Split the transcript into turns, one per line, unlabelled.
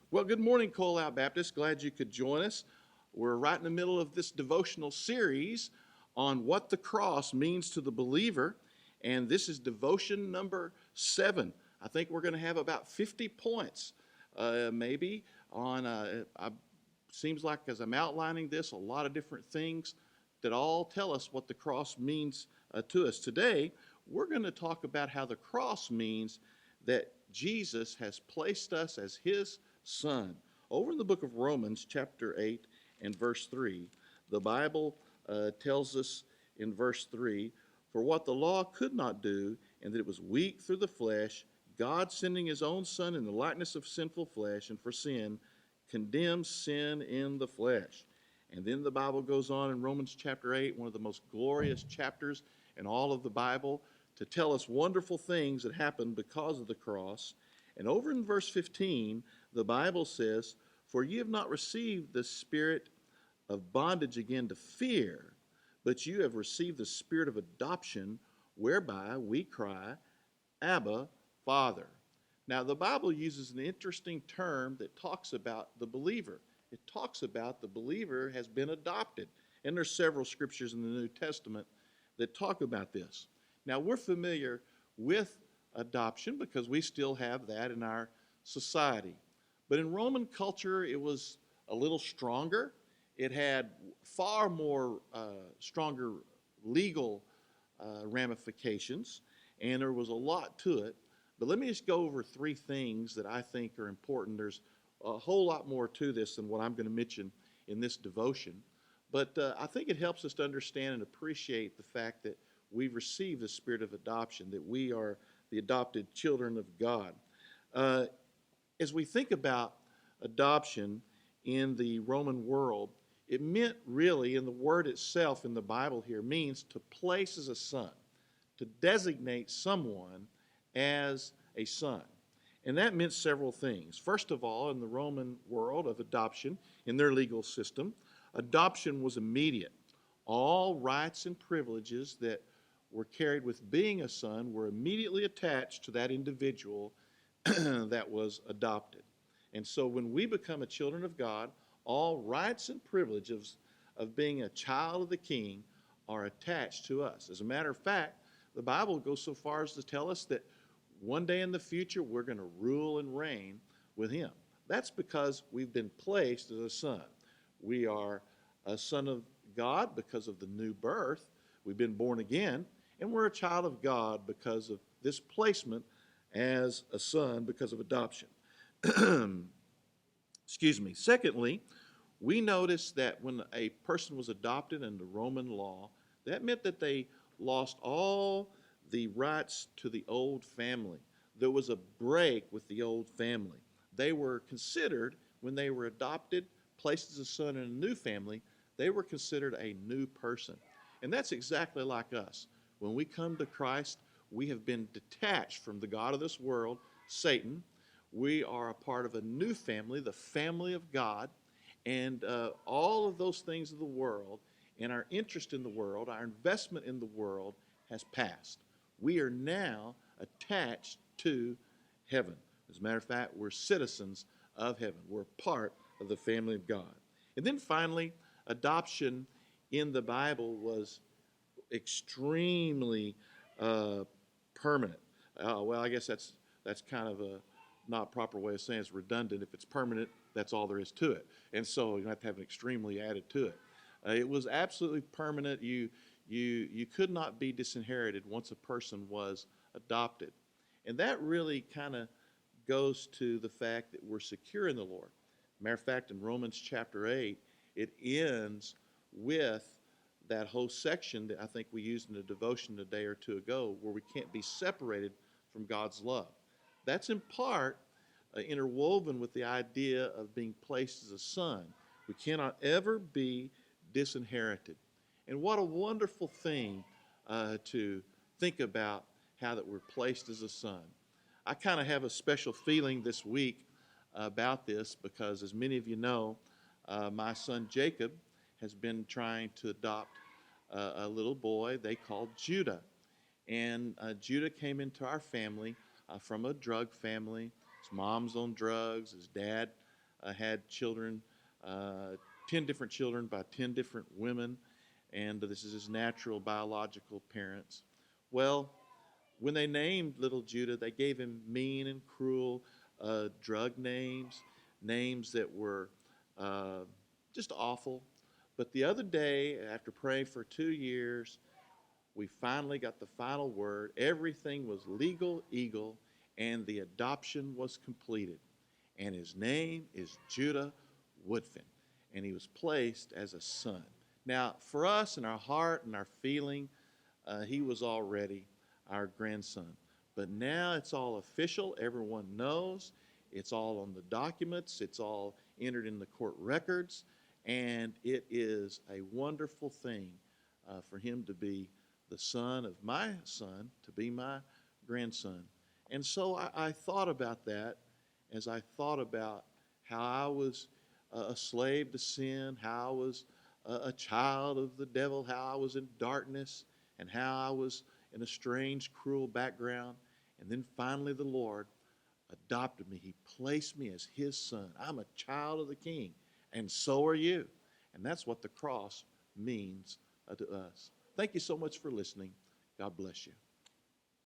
Well, good morning, Cole Out Baptist. Glad you could join us. We're right in the middle of this devotional series on what the cross means to the believer, and this is devotion number 7. I think we're going to have about 50 points, maybe, on, seems like as I'm outlining this, a lot of different things that all tell us what the cross means to us. Today, we're going to talk about how the cross means that Jesus has placed us as his son. Over in the book of Romans, chapter 8 and verse 3, the Bible tells us in verse 3, "For what the law could not do, and that it was weak through the flesh, God sending his own Son in the likeness of sinful flesh, and for sin, condemns sin in the flesh." And then the Bible goes on in Romans chapter 8, one of the most glorious chapters in all of the Bible, to tell us wonderful things that happened because of the cross. And over in verse 15, the Bible says, "For ye have not received the spirit of bondage again to fear, but you have received the spirit of adoption, whereby we cry, Abba, Father." Now, the Bible uses an interesting term that talks about the believer. It talks about the believer has been adopted. And there's several scriptures in the New Testament that talk about this. Now, we're familiar with adoption because we still have that in our society. But in Roman culture, it was a little stronger. It had far more stronger legal ramifications, and there was a lot to it. But let me just go over 3 things that I think are important. There's a whole lot more to this than what I'm going to mention in this devotion. But I think it helps us to understand and appreciate the fact that we've received the spirit of adoption, that we are the adopted children of God. As we think about adoption in the Roman world, it meant really, in the word itself in the Bible here, means to place as a son, to designate someone as a son. And that meant several things. First of all, in the Roman world of adoption, in their legal system, adoption was immediate. All rights and privileges that were carried with being a son were immediately attached to that individual that was adopted. And so when we become a children of God, all rights and privileges of being a child of the King are attached to us. As a matter of fact, the Bible goes so far as to tell us that one day in the future we're going to rule and reign with him. That's because we've been placed as a son. We are a son of God because of the new birth. We've been born again, and we're a child of God because of this placement as a son because of adoption. Excuse me. Secondly, we notice that when a person was adopted in the Roman law, that meant that they lost all the rights to the old family. There was a break with the old family. They were considered, when they were adopted, placed as a son in a new family, they were considered a new person. And that's exactly like us. When we come to Christ, we have been detached from the God of this world, Satan. We are a part of a new family, the family of God, and all of those things of the world and our interest in the world, our investment in the world has passed. We are now attached to heaven. As a matter of fact, we're citizens of heaven. We're part of the family of God. And then finally, adoption in the Bible was extremely permanent. Well, I guess that's kind of a not proper way of saying it's redundant. If it's permanent, that's all there is to it. And so you have to have an extremely added to it. It was absolutely permanent. You could not be disinherited once a person was adopted. And that really kind of goes to the fact that we're secure in the Lord. Matter of fact, in Romans chapter 8, it ends with that whole section that I think we used in a devotion a day or two ago, where we can't be separated from God's love. That's in part interwoven with the idea of being placed as a son. We cannot ever be disinherited. And what a wonderful thing to think about, how that we're placed as a son. I kind of have a special feeling this week about this because, as many of you know, my son Jacob has been trying to adopt a little boy they called Judah. And Judah came into our family from a drug family. His mom's on drugs. His dad had children, 10 different children by 10 different women, and this is his natural biological parents. Well, when they named little Judah, they gave him mean and cruel drug names, names that were uh, just awful. But the other day, after praying for 2 years, we finally got the final word. Everything was legal, eagle, and the adoption was completed. And his name is Judah Woodfin, and he was placed as a son. Now, for us in our heart and our feeling, he was already our grandson. But now it's all official. Everyone knows. It's all on the documents. It's all entered in the court records. And it is a wonderful thing for him to be the son of my son, to be my grandson. And so I thought about that as I thought about how I was a slave to sin, how I was a child of the devil, how I was in darkness, and how I was in a strange, cruel background. And then finally the Lord adopted me. He placed me as his son. I'm a child of the King, and so are you. And that's what the cross means to us. Thank you so much for listening. God bless you.